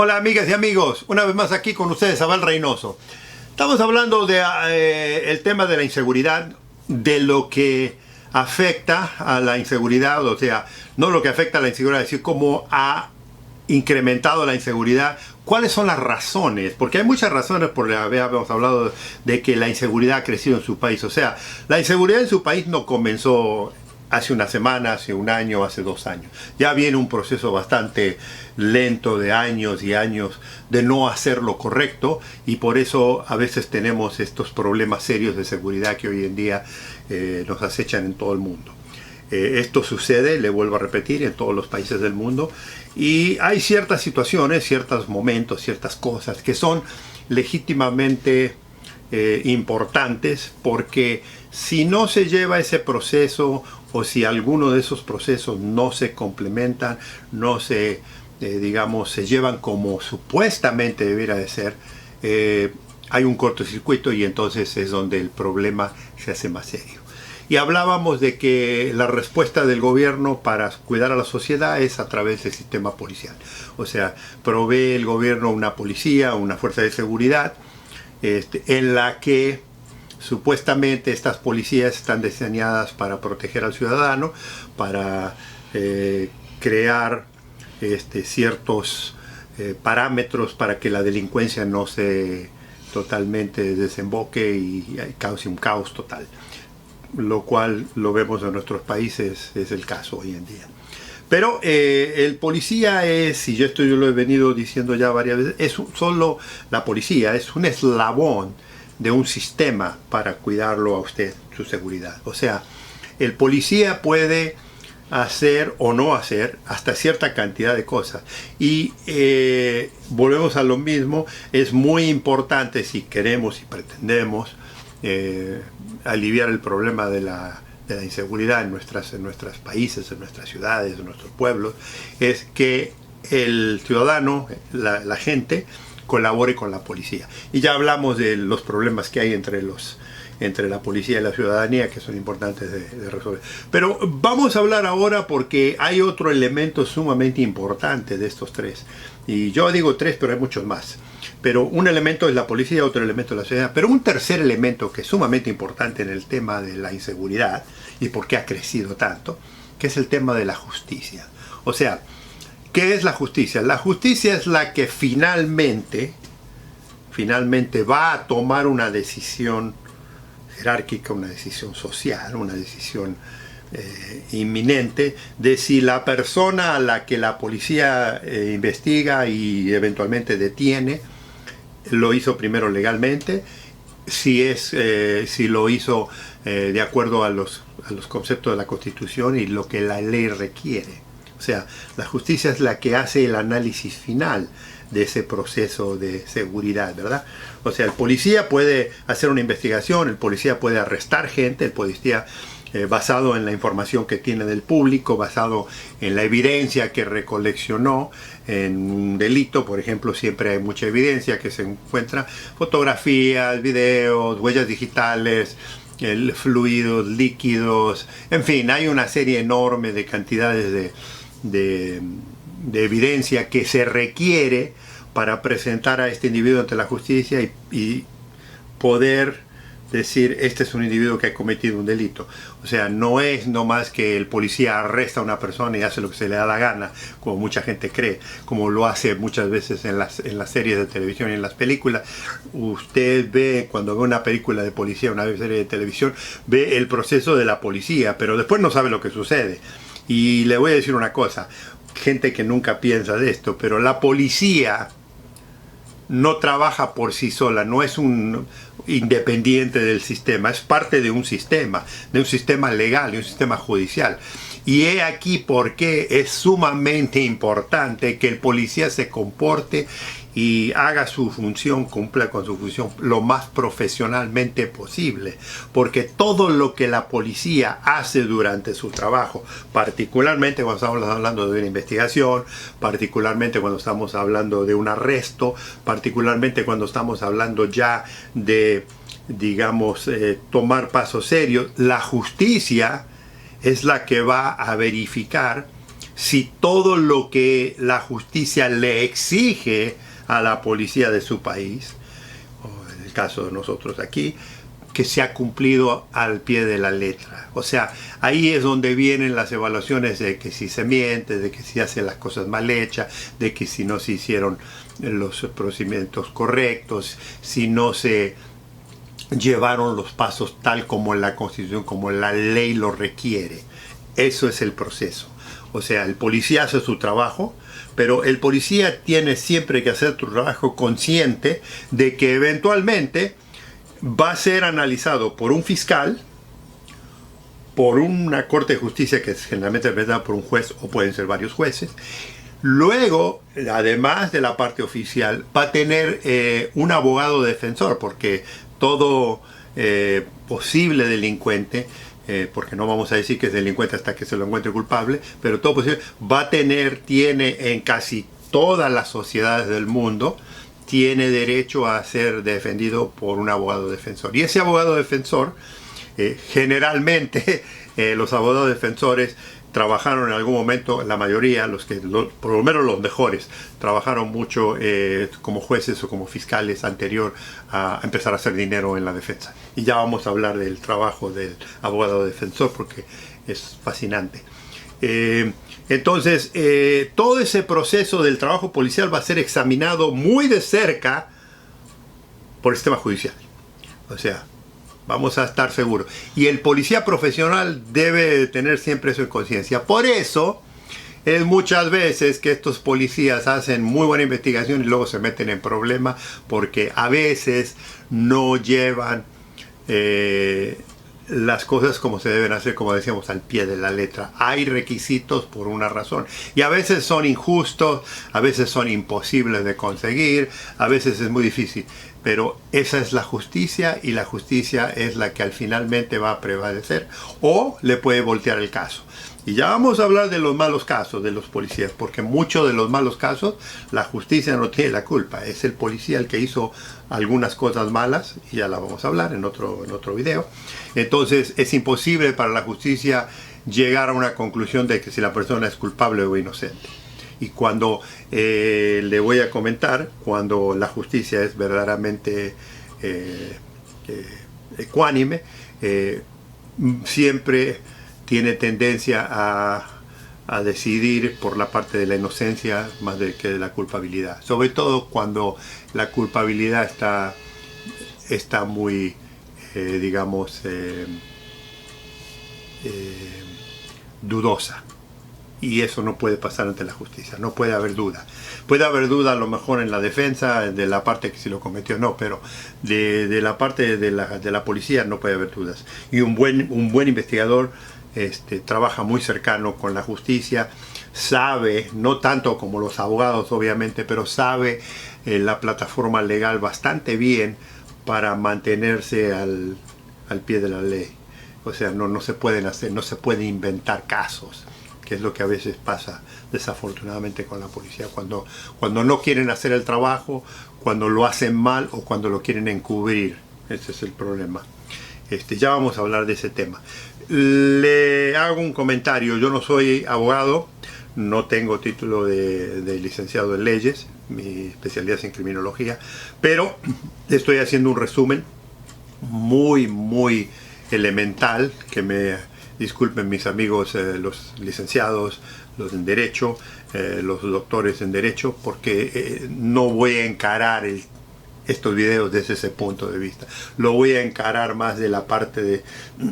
Hola amigas y amigos, una vez más aquí con ustedes Abel Reynoso. Estamos hablando de el tema de la inseguridad, de lo que afecta a la inseguridad, o sea, no lo que afecta a la inseguridad, es decir, cómo ha incrementado la inseguridad, cuáles son las razones, porque hay muchas razones por las que habíamos hablado de que la inseguridad ha crecido en su país. O sea, la inseguridad en su país no comenzó hace una semana, hace un año, hace 2 años. Ya viene un proceso bastante lento de años y años de no hacer lo correcto, y por eso a veces tenemos estos problemas serios de seguridad que hoy en día nos acechan en todo el mundo. Esto sucede, le vuelvo a repetir, en todos los países del mundo, y hay ciertas situaciones, ciertos momentos, ciertas cosas que son legítimamente importantes, porque si no se lleva ese proceso, o si alguno de esos procesos no se complementan, no se, digamos, se llevan como supuestamente debiera de ser, hay un cortocircuito, y entonces es donde el problema se hace más serio. Y hablábamos de que la respuesta del gobierno para cuidar a la sociedad es a través del sistema policial. O sea, provee el gobierno una policía, una fuerza de seguridad, en la que supuestamente estas policías están diseñadas para proteger al ciudadano, para crear ciertos parámetros para que la delincuencia no se totalmente desemboque y cause un caos total. Lo cual lo vemos en nuestros países, es el caso hoy en día. Pero el policía es, y yo lo he venido diciendo ya varias veces, es solo la policía, es un eslabón de un sistema para cuidarlo a usted, su seguridad. O sea, el policía puede hacer o no hacer hasta cierta cantidad de cosas. Y volvemos a lo mismo, es muy importante si queremos y pretendemos aliviar el problema de la inseguridad en nuestros países, en nuestras ciudades, en nuestros pueblos, es que el ciudadano, la gente, colabore con la policía. Y ya hablamos de los problemas que hay entre la policía y la ciudadanía, que son importantes de resolver. Pero vamos a hablar ahora porque hay otro elemento sumamente importante de estos tres. Y yo digo tres, pero hay muchos más. Pero un elemento es la policía, otro elemento es la ciudadanía. Pero un tercer elemento que es sumamente importante en el tema de la inseguridad y por qué ha crecido tanto, que es el tema de la justicia. O sea, ¿qué es la justicia? La justicia es la que finalmente va a tomar una decisión jerárquica, una decisión social, una decisión inminente de si la persona a la que la policía investiga y eventualmente detiene lo hizo primero legalmente, si lo hizo de acuerdo a los conceptos de la Constitución y lo que la ley requiere. O sea, la justicia es la que hace el análisis final de ese proceso de seguridad, ¿verdad? O sea, el policía puede hacer una investigación, el policía puede arrestar gente, el policía basado en la información que tiene del público, basado en la evidencia que recoleccionó en un delito. Por ejemplo, siempre hay mucha evidencia que se encuentra, fotografías, videos, huellas digitales, fluidos, líquidos, en fin, hay una serie enorme de cantidades de evidencia que se requiere para presentar a este individuo ante la justicia y poder decir, este es un individuo que ha cometido un delito. O sea, no es nomás que el policía arresta a una persona y hace lo que se le da la gana, como mucha gente cree, como lo hace muchas veces en las series de televisión y en las películas. Usted ve, cuando ve una película de policía, una serie de televisión, ve el proceso de la policía, pero después no sabe lo que sucede. Y le voy a decir una cosa, gente que nunca piensa de esto, pero la policía no trabaja por sí sola, no es un independiente del sistema, es parte de un sistema legal, de un sistema judicial. Y he aquí por qué es sumamente importante que el policía se comporte y haga su función, cumpla con su función lo más profesionalmente posible, porque todo lo que la policía hace durante su trabajo, particularmente cuando estamos hablando de una investigación, particularmente cuando estamos hablando de un arresto, particularmente cuando estamos hablando ya de, digamos, tomar pasos serios, la justicia es la que va a verificar si todo lo que la justicia le exige a la policía de su país, o en el caso de nosotros aquí, que se ha cumplido al pie de la letra. O sea, ahí es donde vienen las evaluaciones de que si se miente, de que si hacen las cosas mal hechas, de que si no se hicieron los procedimientos correctos, si no se llevaron los pasos tal como la Constitución, como la ley lo requiere. Eso es el proceso. O sea, el policía hace su trabajo, pero el policía tiene siempre que hacer su trabajo consciente de que eventualmente va a ser analizado por un fiscal, por una corte de justicia que es generalmente representada por un juez o pueden ser varios jueces. Luego, además de la parte oficial, va a tener un abogado defensor, porque todo posible delincuente, porque no vamos a decir que es delincuente hasta que se lo encuentre culpable, pero todo posible, tiene en casi todas las sociedades del mundo, tiene derecho a ser defendido por un abogado defensor. Y ese abogado defensor, generalmente los abogados defensores trabajaron en algún momento, la mayoría, por lo menos los mejores, trabajaron mucho como jueces o como fiscales anterior a empezar a hacer dinero en la defensa. Y ya vamos a hablar del trabajo del abogado defensor porque es fascinante. Entonces, todo ese proceso del trabajo policial va a ser examinado muy de cerca por el sistema judicial. O sea, vamos a estar seguros. Y el policía profesional debe tener siempre eso en conciencia. Por eso es muchas veces que estos policías hacen muy buena investigación y luego se meten en problemas porque a veces no llevan las cosas como se deben hacer, como decíamos, al pie de la letra. Hay requisitos por una razón. Y a veces son injustos, a veces son imposibles de conseguir, a veces es muy difícil. Pero esa es la justicia y la justicia es la que al finalmente va a prevalecer o le puede voltear el caso. Y ya vamos a hablar de los malos casos de los policías, porque muchos de los malos casos la justicia no tiene la culpa. Es el policía el que hizo algunas cosas malas y ya la vamos a hablar en otro video. Entonces es imposible para la justicia llegar a una conclusión de que si la persona es culpable o inocente. Y cuando le voy a comentar, cuando la justicia es verdaderamente ecuánime, siempre tiene tendencia a decidir por la parte de la inocencia más que de la culpabilidad. Sobre todo cuando la culpabilidad está muy, digamos, dudosa. Y eso no puede pasar ante la justicia, no puede haber duda. Puede haber duda a lo mejor en la defensa, de la parte que si lo cometió no, pero de la parte de la policía no puede haber dudas. Y un buen investigador trabaja muy cercano con la justicia, sabe, no tanto como los abogados obviamente, pero sabe la plataforma legal bastante bien para mantenerse al pie de la ley. O sea, no se pueden hacer, no se puede inventar casos, que es lo que a veces pasa desafortunadamente con la policía, cuando no quieren hacer el trabajo, cuando lo hacen mal o cuando lo quieren encubrir. Ese es el problema. Ya vamos a hablar de ese tema. Le hago un comentario. Yo no soy abogado, no tengo título de licenciado en leyes, mi especialidad es en criminología, pero estoy haciendo un resumen muy elemental, que me disculpen mis amigos los licenciados, los en derecho, los doctores en derecho, porque no voy a encarar estos videos desde ese punto de vista. Lo voy a encarar más de la parte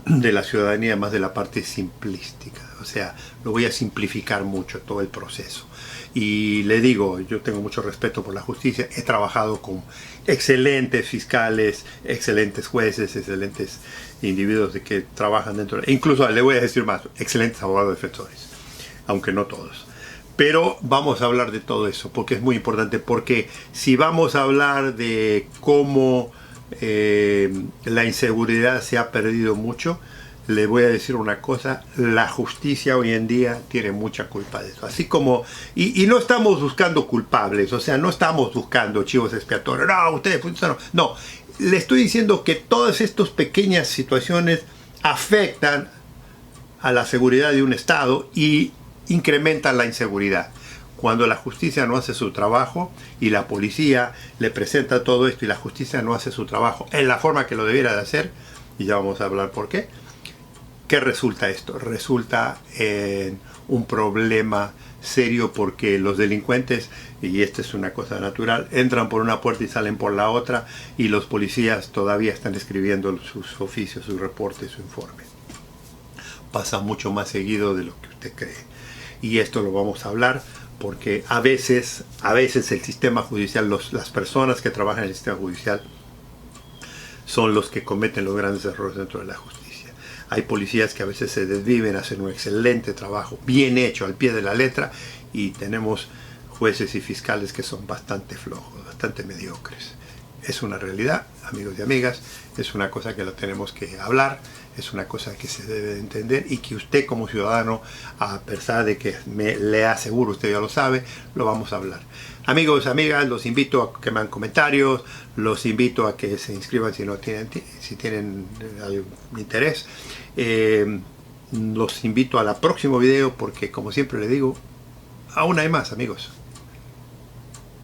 de la ciudadanía, más de la parte simplística. O sea, lo voy a simplificar mucho todo el proceso. Y le digo, yo tengo mucho respeto por la justicia, he trabajado con excelentes fiscales, excelentes jueces, excelentes individuos que trabajan dentro, incluso le voy a decir más, excelentes abogados defensores, aunque no todos. Pero vamos a hablar de todo eso, porque es muy importante, porque si vamos a hablar de cómo la inseguridad se ha perdido mucho, le voy a decir una cosa, la justicia hoy en día tiene mucha culpa de eso. Así como, y no estamos buscando culpables, o sea, no estamos buscando chivos expiatorios, no, ustedes, no, le estoy diciendo que todas estas pequeñas situaciones afectan a la seguridad de un Estado y incrementa la inseguridad. Cuando la justicia no hace su trabajo y la policía le presenta todo esto y la justicia no hace su trabajo en la forma que lo debiera de hacer, y ya vamos a hablar por qué, ¿qué resulta esto? Resulta en un problema serio porque los delincuentes, y esta es una cosa natural, entran por una puerta y salen por la otra, y los policías todavía están escribiendo sus oficios, sus reportes, su informe. Pasa mucho más seguido de lo que usted cree. Y esto lo vamos a hablar porque a veces el sistema judicial, las personas que trabajan en el sistema judicial son los que cometen los grandes errores dentro de la justicia. Hay policías que a veces se desviven, hacen un excelente trabajo, bien hecho, al pie de la letra, y tenemos jueces y fiscales que son bastante flojos, bastante mediocres. Es una realidad, amigos y amigas, es una cosa que lo tenemos que hablar, es una cosa que se debe de entender y que usted como ciudadano, a pesar de que le aseguro, usted ya lo sabe, lo vamos a hablar. Amigos, amigas, los invito a que me hagan comentarios, los invito a que se inscriban si tienen algún interés. Los invito al próximo video porque, como siempre le digo, aún hay más, amigos.